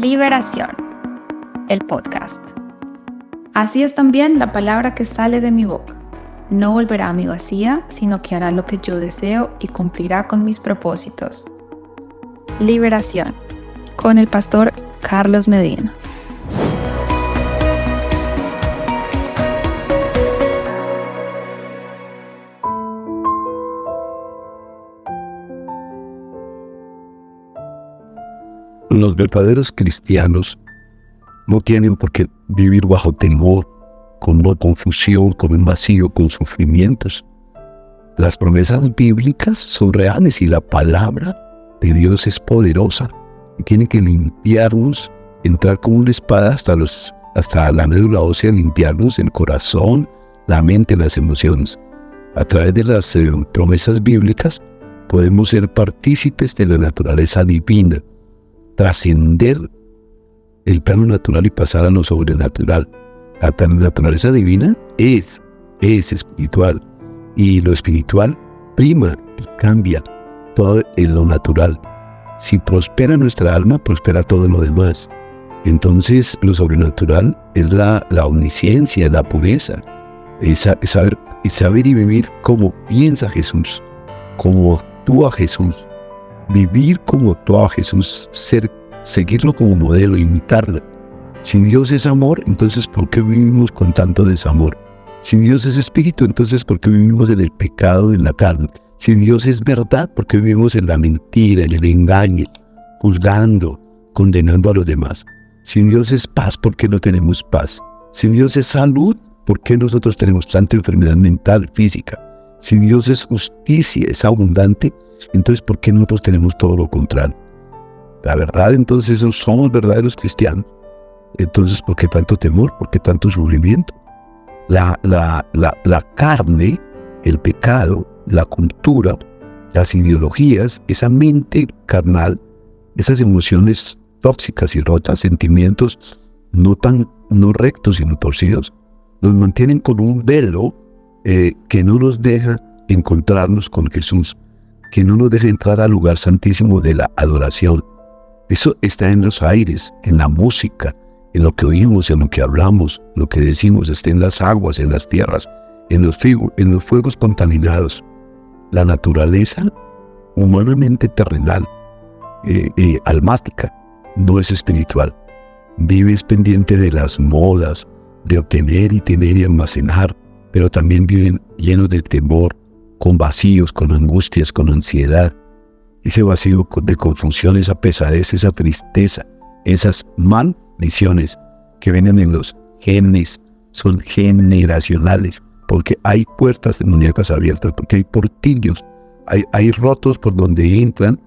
Liberación, el podcast. Así es también la palabra que sale de mi boca. No volverá a mí vacía, sino que hará lo que yo deseo y cumplirá con mis propósitos. Liberación, con el pastor Carlos Medina. Los verdaderos cristianos no tienen por qué vivir bajo temor, con una confusión, con un vacío, con sufrimientos. Las promesas bíblicas son reales y la palabra de Dios es poderosa y tiene que limpiarnos, entrar como una espada hasta la médula ósea, limpiarnos el corazón, la mente, las emociones. A través de las promesas bíblicas podemos ser partícipes de la naturaleza divina, trascender el plano natural y pasar a lo sobrenatural. La naturaleza divina es espiritual, y lo espiritual prima y cambia todo en lo natural. Si prospera nuestra alma, prospera todo lo demás. Entonces lo sobrenatural es la omnisciencia, la pureza, es saber y vivir como piensa Jesús, como actúa Jesús. Vivir como actuaba Jesús, seguirlo como modelo, imitarlo. Si Dios es amor, entonces ¿por qué vivimos con tanto desamor? Si Dios es espíritu, entonces ¿por qué vivimos en el pecado, en la carne? Si Dios es verdad, ¿por qué vivimos en la mentira, en el engaño, juzgando, condenando a los demás? Si Dios es paz, ¿por qué no tenemos paz? Si Dios es salud, ¿por qué nosotros tenemos tanta enfermedad mental, física? Si Dios es justicia, es abundante, entonces ¿por qué nosotros tenemos todo lo contrario? La verdad, entonces somos verdaderos cristianos. Entonces, ¿por qué tanto temor? ¿Por qué tanto sufrimiento? La carne, el pecado, la cultura, las ideologías, esa mente carnal, esas emociones tóxicas y rotas, sentimientos no rectos sino torcidos, nos mantienen con un velo que no nos deja encontrarnos con Jesús, que no nos deja entrar al lugar santísimo de la adoración. Eso está en los aires, en la música, en lo que oímos, en lo que hablamos, lo que decimos, está en las aguas, en las tierras, en los fuegos contaminados. La naturaleza humanamente terrenal, almática, no es espiritual. Vives pendiente de las modas, de obtener y tener y almacenar, pero también viven llenos de temor, con vacíos, con angustias, con ansiedad. Ese vacío de confusión, esa pesadez, esa tristeza, esas maldiciones que vienen en los genes, son generacionales, porque hay puertas demoníacas abiertas, porque hay portillos, hay rotos por donde entran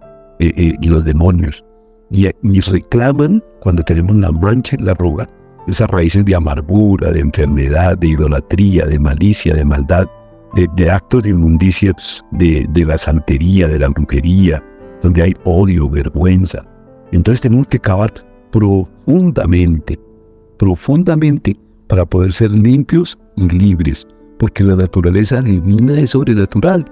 los demonios, y reclaman cuando tenemos la mancha y la arruga, esas raíces de amargura, de enfermedad, de idolatría, de malicia, de maldad, de actos de inmundicia, de la santería, de la brujería, donde hay odio, vergüenza. Entonces tenemos que cavar profundamente, para poder ser limpios y libres, porque la naturaleza divina es sobrenatural,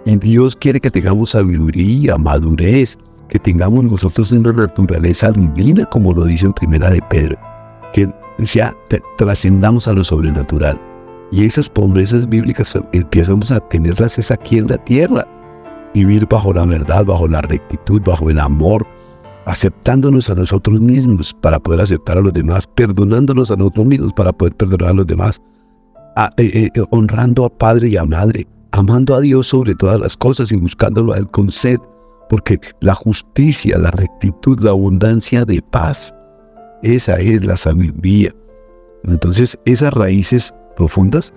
y Dios quiere que tengamos sabiduría, madurez, que tengamos nosotros una naturaleza divina, como lo dice en Primera de Pedro, que trascendamos a lo sobrenatural. Y esas promesas bíblicas empezamos a tenerlas es aquí en la tierra. Vivir bajo la verdad, bajo la rectitud, bajo el amor, aceptándonos a nosotros mismos para poder aceptar a los demás, perdonándonos a nosotros mismos para poder perdonar a los demás, honrando a padre y a madre, amando a Dios sobre todas las cosas y buscándolo a Él con sed, porque la justicia, la rectitud, la abundancia de paz, esa es la sabiduría. Entonces, esas raíces profundas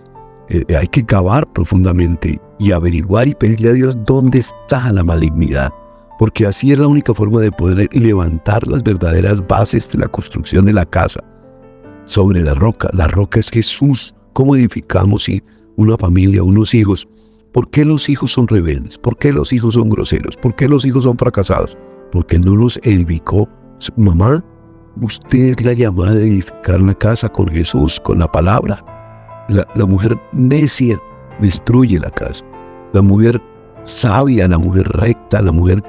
hay que cavar profundamente y averiguar y pedirle a Dios dónde está la malignidad, porque así es la única forma de poder levantar las verdaderas bases de la construcción de la casa sobre la roca. La roca es Jesús. ¿Cómo edificamos una familia, unos hijos? ¿Por qué los hijos son rebeldes? ¿Por qué los hijos son groseros? ¿Por qué los hijos son fracasados? Porque no los edificó su mamá. Usted es la llamada de edificar la casa con Jesús, con la palabra. La mujer necia destruye la casa. La mujer sabia, la mujer recta, la mujer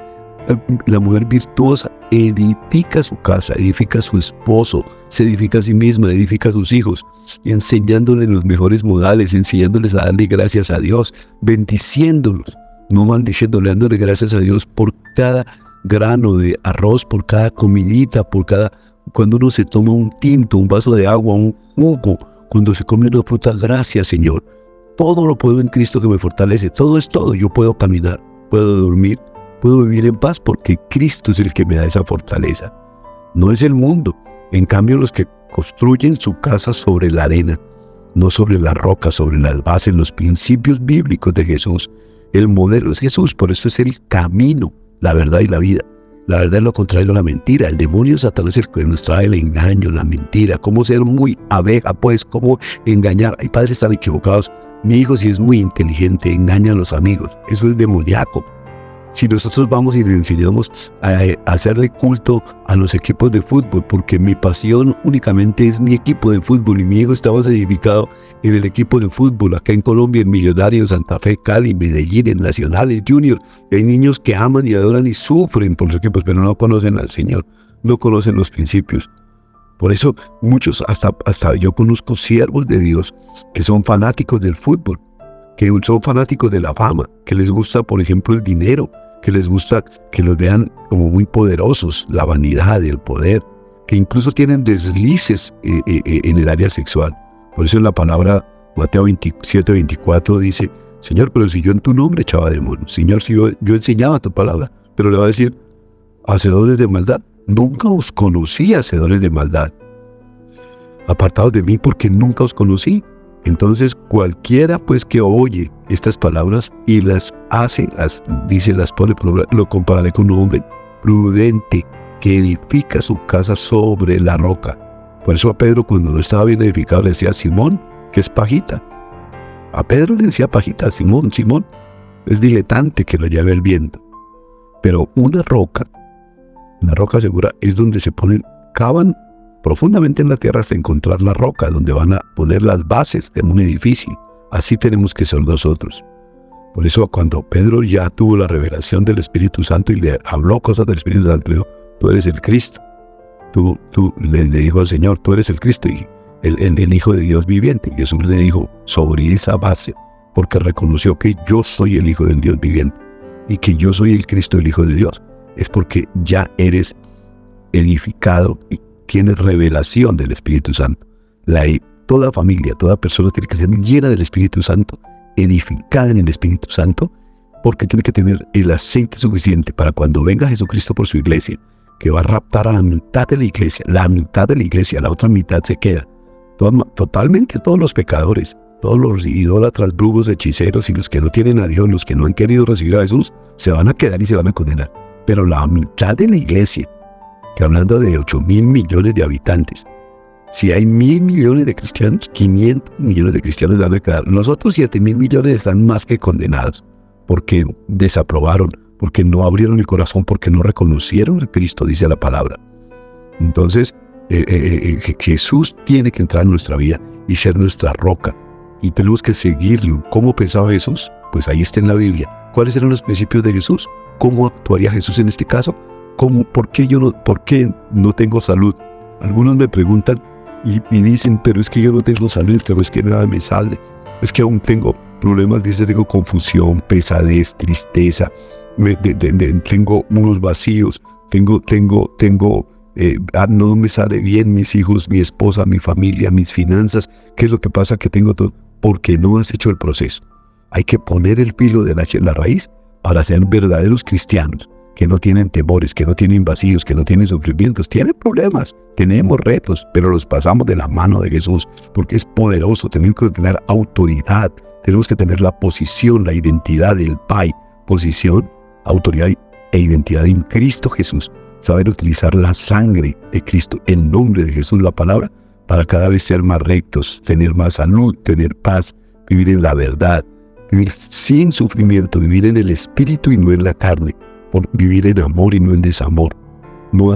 La mujer virtuosa edifica su casa, edifica a su esposo, se edifica a sí misma, edifica a sus hijos, enseñándoles los mejores modales, enseñándoles a darle gracias a Dios, bendiciéndolos, no maldiciéndoles, dándole gracias a Dios por cada grano de arroz, por cada comidita, cuando uno se toma un tinto, un vaso de agua, un jugo, cuando se come una fruta, gracias Señor. Todo lo puedo en Cristo que me fortalece, todo es todo. Yo puedo caminar, puedo dormir, puedo vivir en paz porque Cristo es el que me da esa fortaleza. No es el mundo. En cambio, los que construyen su casa sobre la arena, no sobre la roca, sobre las bases, los principios bíblicos de Jesús. El modelo es Jesús, por eso es el camino, la verdad y la vida. La verdad es lo contrario a la mentira. El demonio Satanás es el que nos trae el engaño, la mentira, cómo ser muy abeja, pues, cómo engañar. Hay padres tan equivocados. Mi hijo, si es muy inteligente, engaña a los amigos. Eso es demoníaco. Si nosotros vamos y le enseñamos a hacerle culto a los equipos de fútbol, porque mi pasión únicamente es mi equipo de fútbol y mi hijo está más edificado en el equipo de fútbol, acá en Colombia, en Millonarios, Santa Fe, Cali, Medellín, en Nacionales, Junior. Y hay niños que aman y adoran y sufren por los equipos, pero no conocen al Señor, no conocen los principios. Por eso muchos, hasta yo conozco siervos de Dios que son fanáticos del fútbol, que son fanáticos de la fama, que les gusta, por ejemplo, el dinero, que les gusta que los vean como muy poderosos, la vanidad, el poder, que incluso tienen deslices en el área sexual. Por eso en la palabra Mateo 27:24 dice, Señor, pero si yo en tu nombre echaba demonios, Señor, si yo enseñaba tu palabra, pero le va a decir, hacedores de maldad, nunca os conocí, hacedores de maldad, apartados de mí porque nunca os conocí. Entonces cualquiera pues que oye estas palabras y las hace, las pone por obra, lo compararé con un hombre prudente que edifica su casa sobre la roca. Por eso a Pedro, cuando no estaba bien edificado, le decía Simón, que es pajita. A Pedro le decía pajita, Simón, es diletante que lo lleve el viento. Pero una roca segura es donde se ponen, cavan profundamente en la tierra hasta encontrar la roca donde van a poner las bases de un edificio. Así tenemos que ser nosotros. Por eso cuando Pedro ya tuvo la revelación del Espíritu Santo y le habló cosas del Espíritu Santo, le dijo, tú eres el Cristo. Tú le dijo al Señor, tú eres el Cristo y el Hijo de Dios viviente. Y Jesús le dijo, sobre esa base, porque reconoció que yo soy el Hijo del Dios viviente y que yo soy el Cristo, el Hijo de Dios, es porque ya eres edificado y tienes revelación del Espíritu Santo. Toda familia, toda persona tiene que ser llena del Espíritu Santo, edificada en el Espíritu Santo, porque tiene que tener el aceite suficiente para cuando venga Jesucristo por su iglesia, que va a raptar a la mitad de la iglesia, la otra mitad se queda. Totalmente todos los pecadores, todos los idólatras, brujos, hechiceros y los que no tienen a Dios, los que no han querido recibir a Jesús, se van a quedar y se van a condenar. Pero la mitad de la iglesia, que hablando de 8.000 millones de habitantes, si hay 1.000 millones de cristianos, 500 millones de cristianos van a quedar. Los otros 7.000 millones están más que condenados, porque desaprobaron, porque no abrieron el corazón, porque no reconocieron a Cristo, dice la palabra. Entonces, Jesús tiene que entrar en nuestra vida y ser nuestra roca, y tenemos que seguirlo. ¿Cómo pensaba Jesús? Pues ahí está en la Biblia. ¿Cuáles eran los principios de Jesús? ¿Cómo actuaría Jesús en este caso? ¿Por qué no tengo salud? Algunos me preguntan y dicen, pero es que yo no tengo salud, pero es que nada me sale. Es que aún tengo problemas, tengo confusión, pesadez, tristeza, tengo unos vacíos, no me sale bien mis hijos, mi esposa, mi familia, mis finanzas. ¿Qué es lo que pasa? Que tengo todo. Porque no has hecho el proceso. Hay que poner el filo de la raíz para ser verdaderos cristianos, que no tienen temores, que no tienen vacíos, que no tienen sufrimientos. Tienen problemas, tenemos retos, pero los pasamos de la mano de Jesús, porque es poderoso. Tenemos que tener autoridad, tenemos que tener la posición, la identidad del Pai, posición, autoridad e identidad en Cristo Jesús. Saber utilizar la sangre de Cristo, el nombre de Jesús, la palabra, para cada vez ser más rectos, tener más salud, tener paz, vivir en la verdad, vivir sin sufrimiento, vivir en el Espíritu y no en la carne, por vivir en amor y no en desamor, no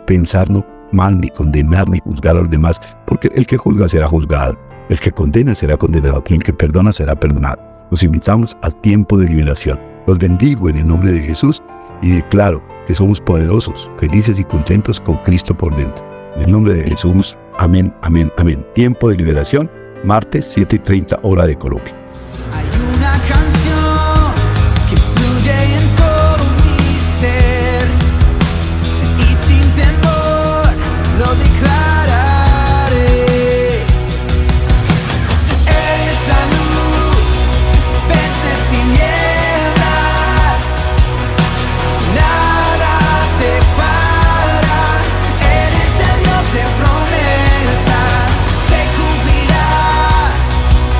pensar mal, ni condenar, ni juzgar a los demás, porque el que juzga será juzgado, el que condena será condenado, pero el que perdona será perdonado. Los invitamos al tiempo de liberación. Los bendigo en el nombre de Jesús y declaro que somos poderosos, felices y contentos con Cristo por dentro. En el nombre de Jesús, amén, amén, amén. Tiempo de liberación, martes 7:30 hora de Colombia. Hay una canción que fluye en todo mi ser y sin temor lo declararé. Eres la luz, vences tinieblas, nada te para. Eres el Dios de promesas, se cumplirá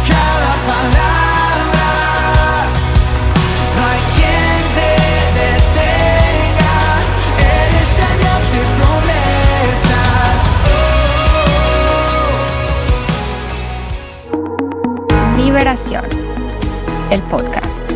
cada palabra. No hay quien te detenga. Eres el Dios de promesas. Liberación, el podcast.